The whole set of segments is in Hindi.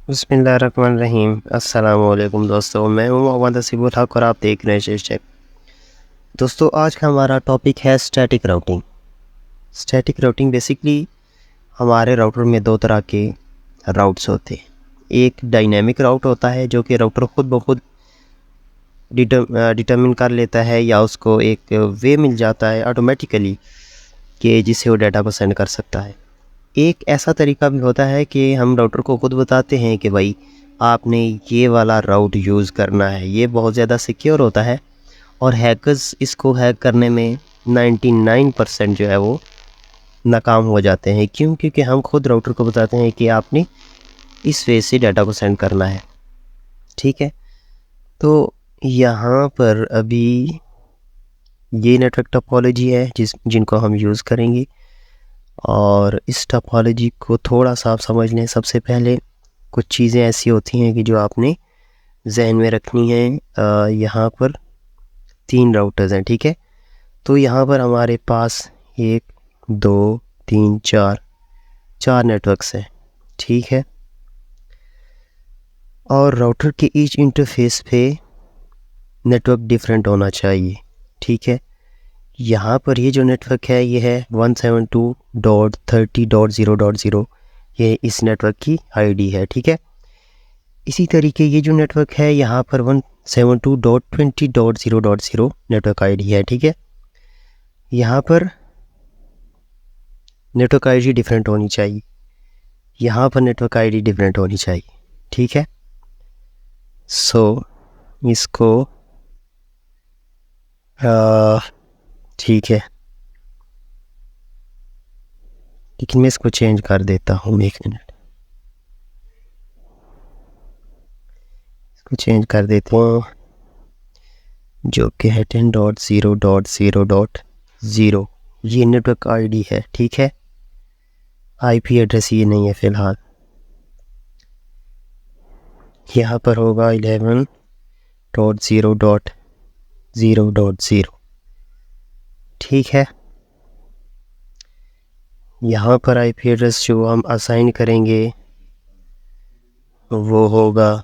बिस्मिल्लाहिर्रहमानिर्रहीम। अस्सलाम वालेकुम दोस्तों, मैं हूं मोहम्मद हसीबुल हक और आप देख रहे हैं शीर्षक। दोस्तों, आज का हमारा टॉपिक है static routing. Static routing basically हमारे राउटर में दो तरह के राउट्स होते हैं। एक डायनेमिक राउट होता है जो कि राउटर खुद ब खुद डिटरमिन कर लेता है या उसको एक वे मिल जाता है ऑटोमेटिकली कि जिससे वो डाटा को सेंड कर सकता है। एक ऐसा तरीका भी होता है कि हम राउटर को खुद बताते हैं कि भाई आपने ये वाला राउट यूज़ करना है। ये बहुत ज़्यादा सिक्योर होता है और हैकर्स इसको हैक करने में 99% जो है वो नाकाम हो जाते हैं। क्यों? क्योंकि हम खुद राउटर को बताते हैं कि आपने इस वे से डाटा को सेंड करना है। ठीक है, तो यहाँ पर अभी ये नेटवर्क टोपोलॉजी है जिनको हम यूज़ करेंगे और इस टोपोलॉजी को थोड़ा सा आप समझ लें। सबसे पहले कुछ चीज़ें ऐसी होती हैं कि जो आपने जहन में रखनी है। यहाँ पर 3 राउटर्स हैं, ठीक है। तो यहाँ पर हमारे पास 1 2 3 4 नेटवर्क्स हैं, ठीक है। और राउटर के ईच इंटरफेस पे नेटवर्क डिफरेंट होना चाहिए, ठीक है। यहाँ पर ये जो नेटवर्क है ये है 172.30.0.0। ये इस नेटवर्क की आईडी है, ठीक है। इसी तरीके ये जो नेटवर्क है यहाँ पर 172.20.0.0 नेटवर्क आईडी है, ठीक है। यहाँ पर नेटवर्क आईडी डिफरेंट होनी चाहिए, यहाँ पर नेटवर्क आईडी डिफरेंट होनी चाहिए, ठीक है। सो इसको ठीक है, लेकिन मैं इसको चेंज कर देता हूँ। 1 मिनट, इसको चेंज कर देते हैं जो कि है 10.0.0.0। ये नेटवर्क आईडी है, ठीक है। आईपी एड्रेस ये नहीं है फ़िलहाल। यहाँ पर होगा 11.0.0.0, ठीक है। यहाँ पर आईपी एड्रेस जो हम असाइन करेंगे वो होगा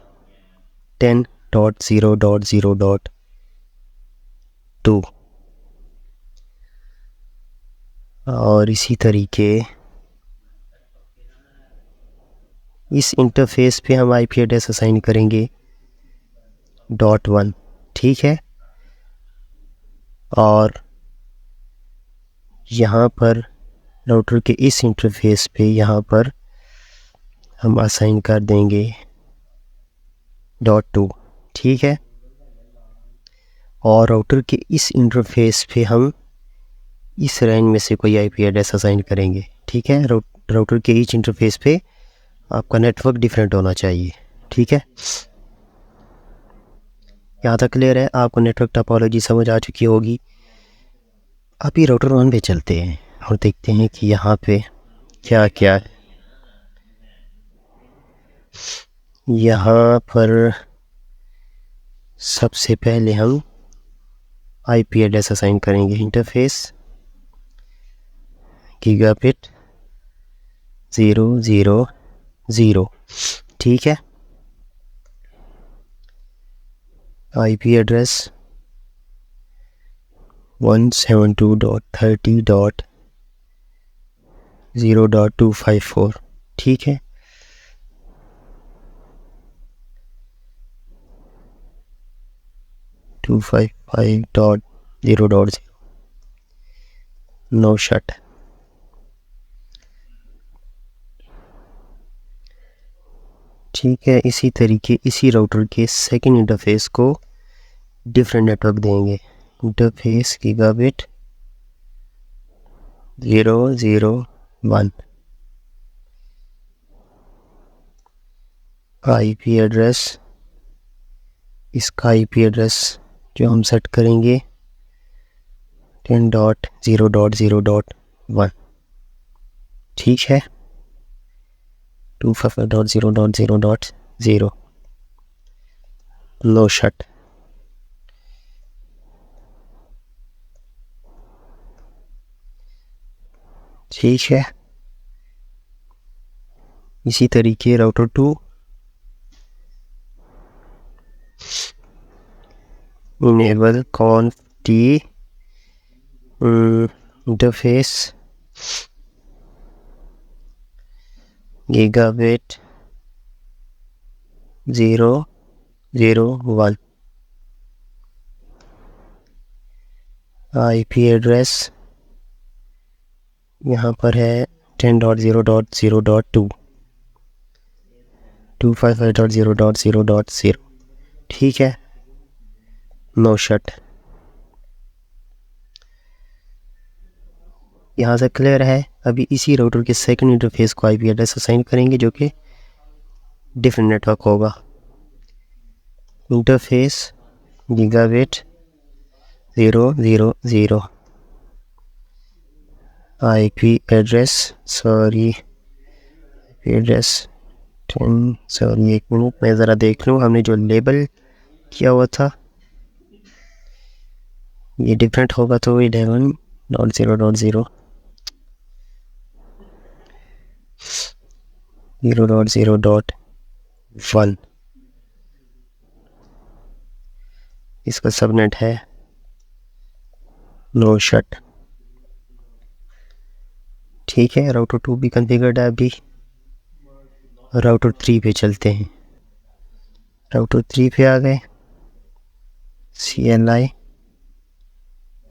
10.0.0.2। और इसी तरीके इस इंटरफेस पे हम आईपी एड्रेस असाइन करेंगे .1, ठीक है। और यहाँ पर राउटर के इस इंटरफेस पे यहाँ पर हम असाइन कर देंगे .2, ठीक है। और राउटर के इस इंटरफेस पे हम इस रेंज में से कोई आईपी एड्रेस असाइन करेंगे, ठीक है। राउटर के ईच इंटरफेस पे आपका नेटवर्क डिफरेंट होना चाहिए, ठीक है। यहाँ तक क्लियर है? आपको नेटवर्क टोपोलॉजी समझ आ चुकी होगी। अभी राउटर 1 पे चलते हैं और देखते हैं कि यहाँ पे क्या क्या है। यहाँ पर सबसे पहले हम आईपी एड्रेस असाइन करेंगे इंटरफेस गीगाबिट 000, ठीक है। आईपी एड्रेस 172.30.0.254, ठीक है। टू 255.0.0 नो शट, ठीक है। इसी तरीके इसी राउटर के सेकंड इंटरफेस को डिफरेंट नेटवर्क देंगे। Interface gigabit 001। आईपी एड्रेस, इसका आईपी एड्रेस जो हम सेट करेंगे 10.0.0.1, ठीक है। 255.0.0.0 लो शट, ठीक है। इसी तरीके router 2 enable conf t interface gigabit 001 IP address यहाँ पर है 10.0.0.2 255.0.0.0 ठीक है, नो शट। यहाँ से क्लियर है। अभी इसी राउटर के सेकंड इंटरफेस को IP एड्रेस असाइन करेंगे जो कि डिफरेंट नेटवर्क होगा। इंटरफेस गीगाबिट 000 IP एड्रेस एक मिनट मैं ज़रा देख लूँ, हमने जो लेबल किया हुआ था ये डिफरेंट होगा तो 11.0.0 0.0.1 इसका सबनेट है, नो शट। ठीक है, राउटर 2 भी कॉन्फ़िगर्ड है। अभी राउटर 3 पे चलते हैं। राउटर 3 पे आ गए। CLI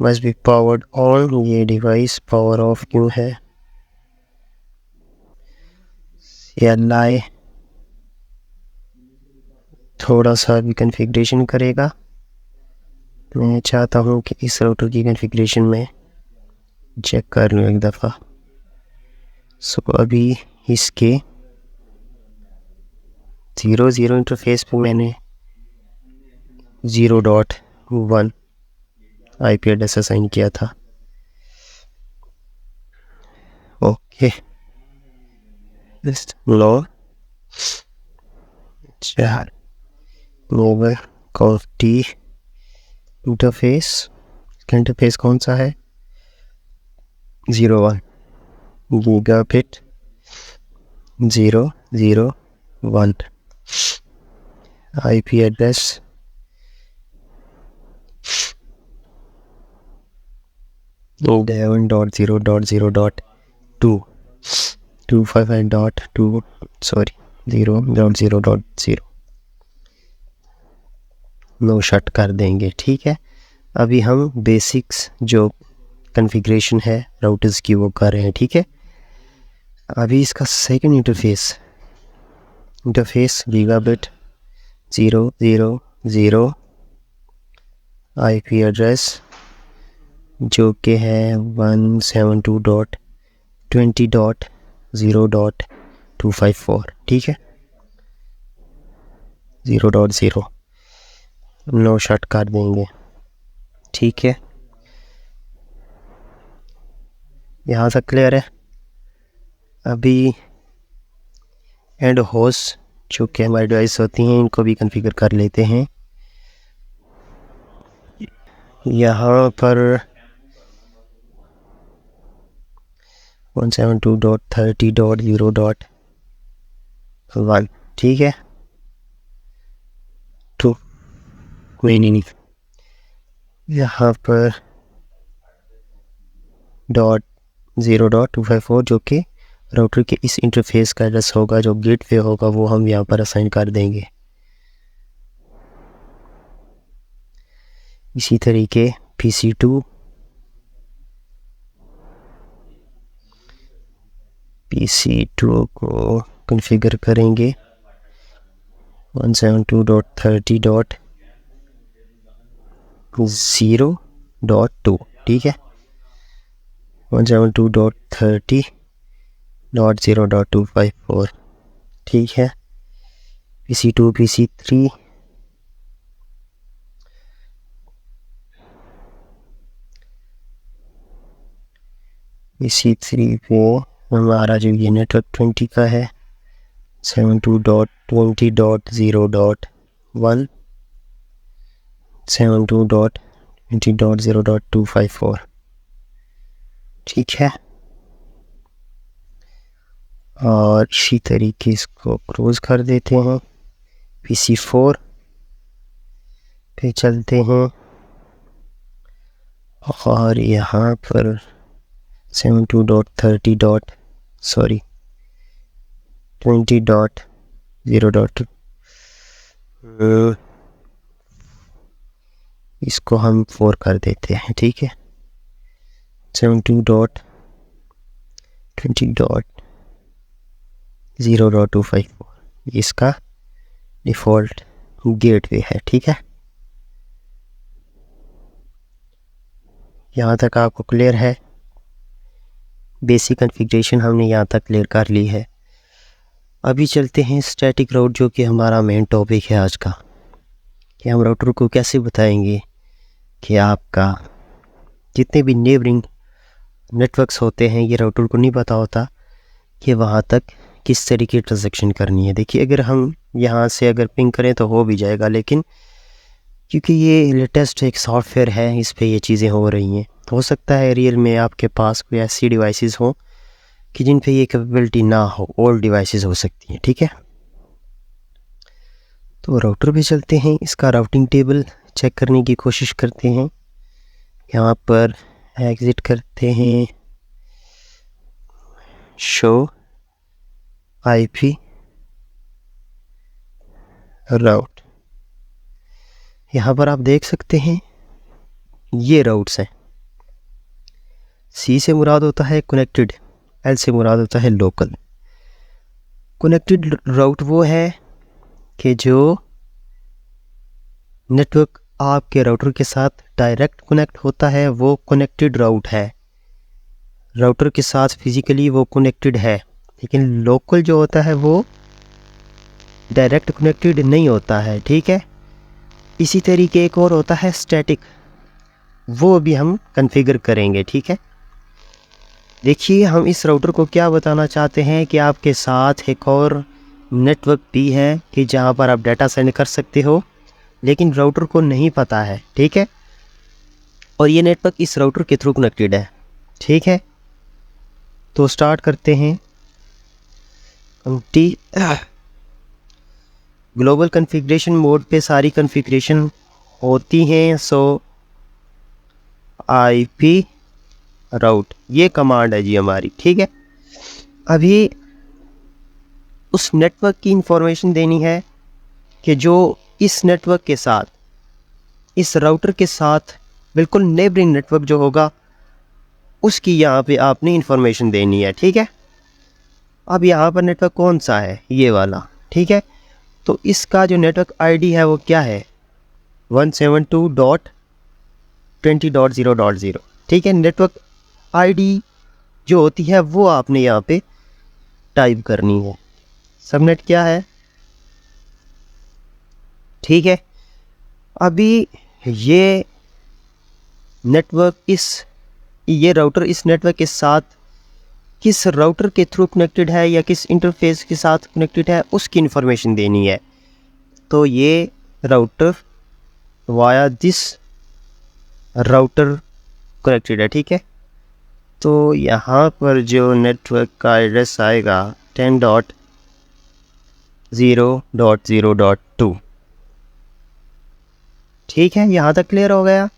must be powered on, ये डिवाइस पावर ऑफ क्यों है? CLI थोड़ा सा भी कॉन्फ़िगरेशन करेगा। मैं चाहता हूँ कि इस राउटर की कॉन्फ़िगरेशन में चेक कर लूँ एक दफ़ा। सो अभी इसके 0.0 इंटरफेस पे मैंने 0.1 IP एड्रेस असाइन किया था। ओके, लो 4 ग्लोबल कॉफ्टी इंटरफेस कौन सा है? 01 gigabit 001 IP address 11.0.0.2 255.2 sorry 0.0.0 no shut कर देंगे। ठीक है, अभी हम बेसिक्स जो कॉन्फ़िगरेशन है राउटर्स की वो कर रहे हैं। ठीक है, अभी इसका second interface gigabit 000 IP address जो कि है 172.20.0.254 ठीक है, 0.0 नो शट कर देंगे। ठीक है, यहाँ से क्लियर है। अभी एंड होस्ट जो कि हमारी डिवाइस होती हैं इनको भी कॉन्फ़िगर कर लेते हैं। यहाँ पर 172.30.0.1 ठीक है, तो नहीं यहाँ पर 0.254 जो कि राउटर के इस इंटरफेस का एड्रेस होगा, जो गेटवे होगा वो हम यहाँ पर असाइन कर देंगे। इसी तरीके PC2 को कॉन्फ़िगर करेंगे 172.30.0.2 ठीक है, 172.30.0.254 ठीक है। PC2 PC3 पे हमारा जो ये नेटवर्क 20 का है 72.20.0.1 72.20.0.254 ठीक है। और इसी तरीके इसको क्लोज कर देते हैं। PC4 पे चलते हैं और यहाँ पर 72.30.20.2 इसको हम 4 कर देते हैं, ठीक है। 72.20.254 इसका डिफ़ॉल्ट गेटवे है, ठीक है। यहाँ तक आपको क्लियर है। बेसिक कॉन्फ़िगरेशन हमने यहाँ तक क्लियर कर ली है। अभी चलते हैं स्टैटिक राउट, जो कि हमारा मेन टॉपिक है आज का, कि हम राउटर को कैसे बताएंगे कि आपका जितने भी नेबरिंग नेटवर्क्स होते हैं, ये राउटर को नहीं पता होता कि वहाँ तक किस तरीके की ट्रांजैक्शन करनी है। देखिए, अगर हम यहाँ से अगर पिंग करें तो हो भी जाएगा, लेकिन क्योंकि ये लेटेस्ट एक सॉफ्टवेयर है, इस पे ये चीज़ें हो रही हैं। हो सकता है रियल में आपके पास कोई ऐसी डिवाइसेस हो कि जिन पे ये कैपेबिलिटी ना हो, ओल्ड डिवाइसेस हो सकती हैं, ठीक है। तो राउटर पे चलते हैं, इसका राउटिंग टेबल चेक करने की कोशिश करते हैं। यहाँ पर एग्ज़िट करते हैं, शो आईपी राउट। यहाँ पर आप देख सकते हैं ये राउट्स हैं। सी से मुराद होता है कनेक्टेड, एल से मुराद होता है लोकल। कनेक्टेड राउट वो है कि जो नेटवर्क आपके राउटर के साथ डायरेक्ट कनेक्ट होता है, वो कनेक्टेड राउट है, राउटर के साथ फिज़िकली वो कनेक्टेड है। लेकिन लोकल जो होता है वो डायरेक्ट कनेक्टेड नहीं होता है, ठीक है। इसी तरीके एक और होता है स्टैटिक, वो भी हम कॉन्फ़िगर करेंगे, ठीक है। देखिए, हम इस राउटर को क्या बताना चाहते हैं कि आपके साथ एक और नेटवर्क भी है कि जहाँ पर आप डाटा सेंड कर सकते हो, लेकिन राउटर को नहीं पता है, ठीक है। और ये नेटवर्क इस राउटर के थ्रू कनेक्टेड है, ठीक है। तो स्टार्ट करते हैं। ग्लोबल कॉन्फ़िगरेशन मोड पे सारी कॉन्फ़िगरेशन होती हैं। सो आईपी राउट ये कमांड है जी हमारी, ठीक है। अभी उस नेटवर्क की इंफॉर्मेशन देनी है कि जो इस नेटवर्क के साथ, इस राउटर के साथ बिल्कुल नेबरिंग नेटवर्क जो होगा, उसकी यहाँ पे आपने इंफॉर्मेशन देनी है, ठीक है। अब यहाँ पर नेटवर्क कौन सा है, ये वाला, ठीक है। तो इसका जो नेटवर्क आईडी है वो क्या है, 172.20.0.0, ठीक है। नेटवर्क आईडी जो होती है वो आपने यहाँ पे टाइप करनी है। सबनेट क्या है, ठीक है। अभी ये नेटवर्क ये राउटर इस नेटवर्क के साथ किस राउटर के थ्रू कनेक्टेड है या किस इंटरफेस के साथ कनेक्टेड है, उसकी इंफॉर्मेशन देनी है। तो ये router via this router connected है, ठीक है। तो यहाँ पर जो नेटवर्क का एड्रेस आएगा 10.0.0.2, ठीक है। यहाँ तक क्लियर हो गया।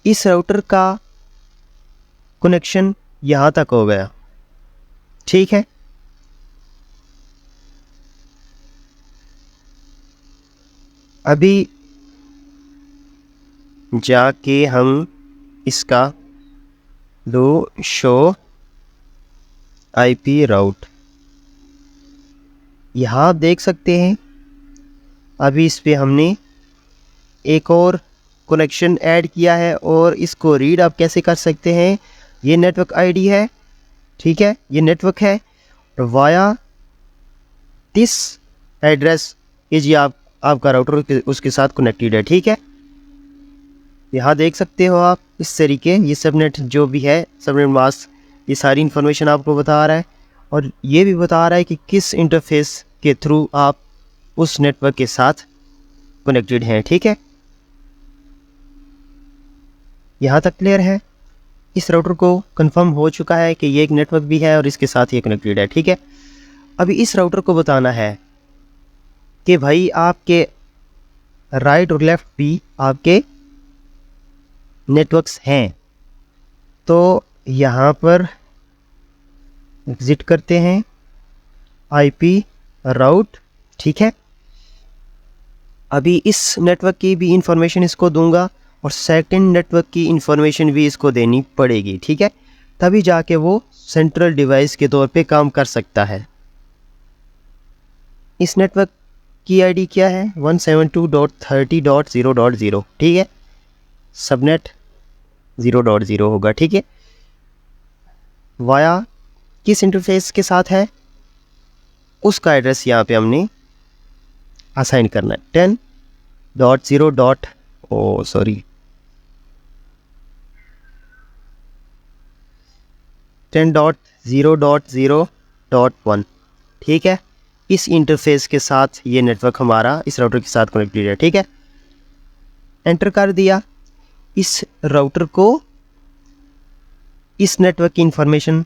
इस राउटर का कनेक्शन यहाँ तक हो गया, ठीक है। अभी जाके हम इसका दो शो आईपी राउट, यहाँ आप देख सकते हैं। अभी इस पे हमने एक और कनेक्शन ऐड किया है और इसको रीड आप कैसे कर सकते हैं, ये नेटवर्क आईडी है, ठीक है। ये नेटवर्क है वाया दिस एड्रेस, ये जी आपका राउटर उसके साथ कनेक्टेड है, ठीक है। यहाँ देख सकते हो आप इस तरीके, ये सबनेट जो भी है, सबनेट मास्क, ये सारी इन्फॉर्मेशन आपको बता रहा है और ये भी बता रहा है कि किस इंटरफेस के थ्रू आप उस नेटवर्क के साथ कनेक्टेड हैं, ठीक है। यहाँ तक क्लियर है। इस राउटर को कंफर्म हो चुका है कि ये एक नेटवर्क भी है और इसके साथ ये कनेक्टेड है, ठीक है। अभी इस राउटर को बताना है कि भाई आपके राइट और लेफ़्ट भी आपके नेटवर्क्स हैं। तो यहाँ पर विजिट करते हैं आईपी राउट, ठीक है। अभी इस नेटवर्क की भी इंफॉर्मेशन इसको दूंगा और सेकंड नेटवर्क की इंफॉर्मेशन भी इसको देनी पड़ेगी, ठीक है, तभी जाके वो सेंट्रल डिवाइस के तौर पे काम कर सकता है। इस नेटवर्क की आईडी क्या है? 172.30.0.0, ठीक है, सबनेट 0.0 होगा, ठीक है। वाया किस इंटरफेस के साथ है उसका एड्रेस यहाँ पे हमने असाइन करना है। 10.0.0.1, ठीक है। इस इंटरफेस के साथ ये नेटवर्क हमारा इस राउटर के साथ कनेक्टेड है, ठीक है। एंटर कर दिया। इस राउटर को इस नेटवर्क की इंफॉर्मेशन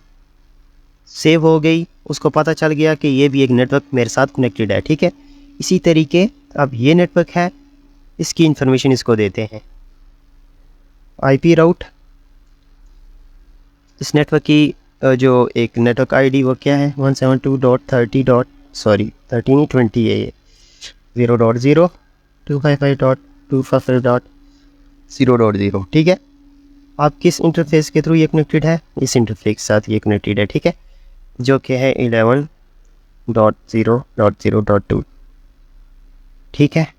सेव हो गई, उसको पता चल गया कि ये भी एक नेटवर्क मेरे साथ कनेक्टेड है, ठीक है। इसी तरीके अब ये नेटवर्क है, इसकी इंफॉर्मेशन इसको देते हैं। आईपी राउट, इस नेटवर्क की जो एक नेटवर्क आईडी वो क्या है? 172.30.13.20 है ये, 0.0 255.255.0.0, ठीक है। आप किस इंटरफेस के थ्रू ये कनेक्टेड है? इस इंटरफेस के साथ ये कनेक्टेड है, ठीक है, जो कि है 11.0.0.2, ठीक है।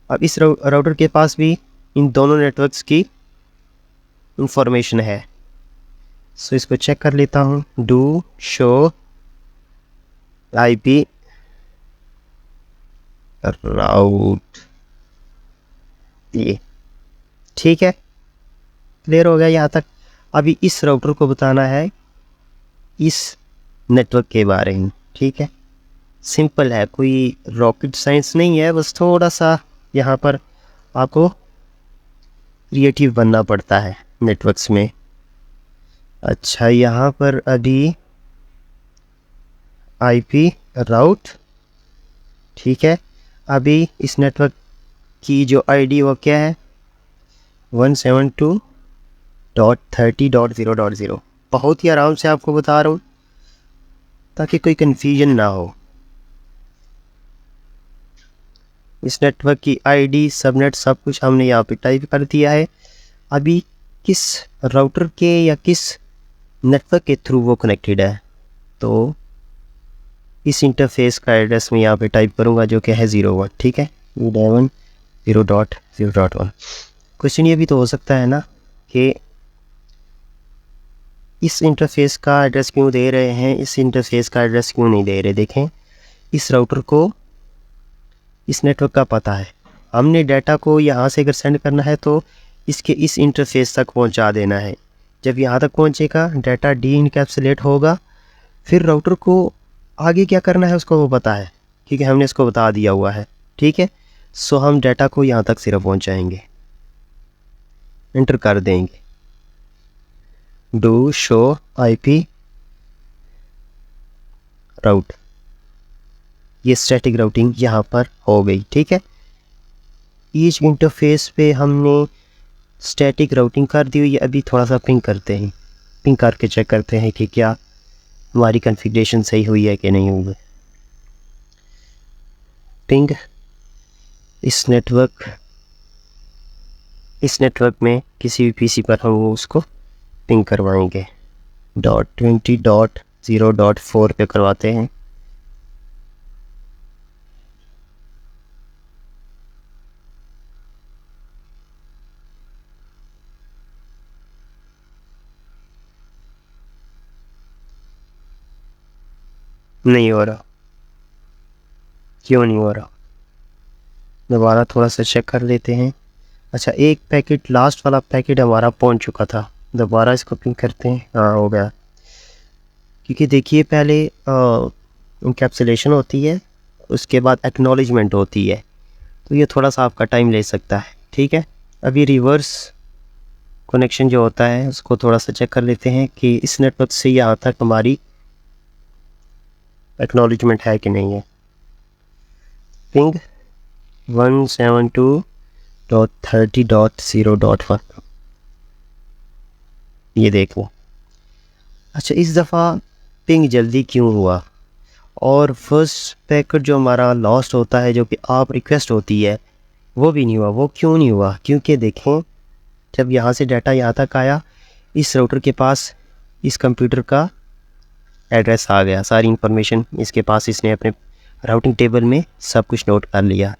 अब इस राउटर के पास भी इन दोनों नेटवर्क्स की इंफॉर्मेशन है, सो इसको चेक कर लेता हूँ। डू शो आईपी राउट, ये ठीक है, क्लियर हो गया यहाँ तक। अभी इस राउटर को बताना है इस नेटवर्क के बारे में, ठीक है। सिंपल है, कोई रॉकेट साइंस नहीं है, बस थोड़ा सा यहाँ पर आपको क्रिएटिव बनना पड़ता है नेटवर्क्स में। अच्छा, यहाँ पर अभी आईपी राउट, ठीक है। अभी इस नेटवर्क की जो आईडी वो क्या है? 172.30.0.0। बहुत ही आराम से आपको बता रहा हूँ ताकि कोई कन्फ्यूजन ना हो। इस नेटवर्क की आईडी, सबनेट, सब कुछ हमने यहाँ पे टाइप कर दिया है। अभी किस राउटर के या किस नेटवर्क के थ्रू वो कनेक्टेड है, तो इस इंटरफेस का एड्रेस मैं यहाँ पे टाइप करूँगा जो कि है 01, ठीक है, 11.0.0.1। क्वेश्चन ये भी तो हो सकता है ना कि इस इंटरफेस का एड्रेस क्यों दे रहे हैं, इस इंटरफेस का एड्रेस क्यों नहीं दे रहे। देखें, इस राउटर को इस नेटवर्क का पता है, हमने डाटा को यहाँ से अगर सेंड करना है तो इसके इस इंटरफेस तक पहुँचा देना है। जब यहाँ तक पहुँचेगा डाटा डी इनकैप्सुलेट होगा, फिर राउटर को आगे क्या करना है उसको वो पता है, ठीक है, हमने इसको बता दिया हुआ है, ठीक है। सो हम डाटा को यहाँ तक सिर्फ पहुँचाएंगे, एंटर कर देंगे। डू शो आईपी राउट, ये स्टैटिक राउटिंग यहाँ पर हो गई, ठीक है। ईच इंटरफेस पे हमने स्टैटिक राउटिंग कर दी हुई है। अभी थोड़ा सा पिंग करते हैं, पिंग करके चेक करते हैं कि क्या हमारी कॉन्फ़िगरेशन सही हुई है कि नहीं हुई है। पिंग इस नेटवर्क में किसी भी पीसी पर हम वो उसको पिंग करवाएंगे। 20.0.4 पे करवाते हैं। नहीं हो रहा, क्यों नहीं हो रहा? दोबारा थोड़ा सा चेक कर लेते हैं। अच्छा, एक पैकेट, लास्ट वाला पैकेट हमारा पहुंच चुका था, दोबारा इसको पिंग करते हैं। हाँ, हो गया। क्योंकि देखिए, पहले इंकैप्सुलेशन होती है, उसके बाद एक्नॉलेजमेंट होती है, तो ये थोड़ा सा आपका टाइम ले सकता है, ठीक है। अभी रिवर्स कनेक्शन जो होता है उसको थोड़ा सा चेक कर लेते हैं कि इस नेटवर्क से यहाँ तक हमारी एक्नॉलेजमेंट है कि नहीं है। पिंग 172.30.0.1। ये देख लो। अच्छा, इस दफ़ा पिंग जल्दी क्यों हुआ? और फर्स्ट पैकेट जो हमारा लॉस्ट होता है, जो कि आप रिक्वेस्ट होती है, वो भी नहीं हुआ। वो क्यों नहीं हुआ? क्योंकि देखें, जब यहाँ से डाटा यहाँ तक आया, इस राउटर के पास इस कंप्यूटर का एड्रेस आ गया, सारी इंफॉर्मेशन इसके पास, इसने अपने राउटिंग टेबल में सब कुछ नोट कर लिया।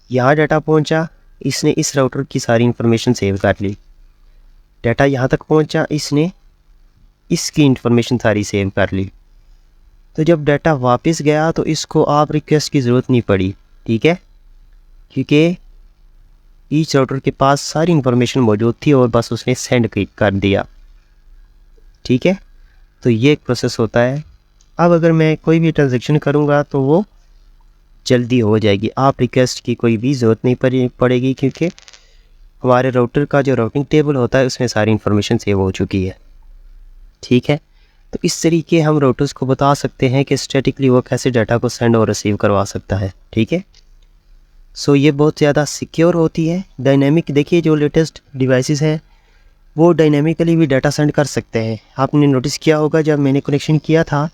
यहाँ डाटा पहुँचा, इसने इस राउटर की सारी इंफॉर्मेशन सेव कर ली। डाटा यहाँ तक पहुँचा, इसने इसकी इंफॉर्मेशन सारी सेव कर ली। तो जब डाटा वापस गया तो इसको आप रिक्वेस्ट की ज़रूरत नहीं पड़ी, ठीक है, क्योंकि ईच राउटर के पास सारी इंफॉर्मेशन मौजूद थी और बस उसने सेंड कर दिया, ठीक है। तो ये एक प्रोसेस होता है। अब अगर मैं कोई भी ट्रांजैक्शन करूँगा तो वो जल्दी हो जाएगी, आप रिक्वेस्ट की कोई भी ज़रूरत नहीं पड़ेगी, क्योंकि हमारे राउटर का जो राउटिंग टेबल होता है उसमें सारी इंफॉर्मेशन सेव हो चुकी है, ठीक है। तो इस तरीके हम राउटर्स को बता सकते हैं कि स्टैटिकली वो कैसे डाटा को सेंड और रिसीव करवा सकता है, ठीक है। सो ये बहुत ज़्यादा सिक्योर होती है। डायनेमिक, देखिए जो लेटेस्ट डिवाइसेस हैं वो डायनेमिकली भी डाटा सेंड कर सकते हैं। आपने नोटिस किया होगा, जब मैंने कनेक्शन किया था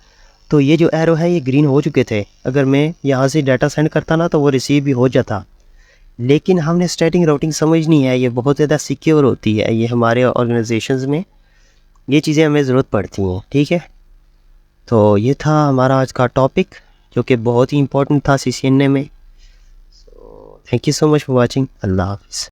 तो ये जो एरो है ये ग्रीन हो चुके थे। अगर मैं यहाँ से डाटा सेंड करता ना तो वो रिसीव भी हो जाता, लेकिन हमने स्टैटिक राउटिंग समझनी है, ये बहुत ज़्यादा सिक्योर होती है। ये हमारे ऑर्गेनाइजेशंस में ये चीज़ें हमें ज़रूरत पड़ती हैं, ठीक है। तो ये था हमारा आज का टॉपिक, जो कि बहुत ही इंपॉर्टेंट था CCNA में। Thank you so much for watching. अल्लाह हाफ़िज़।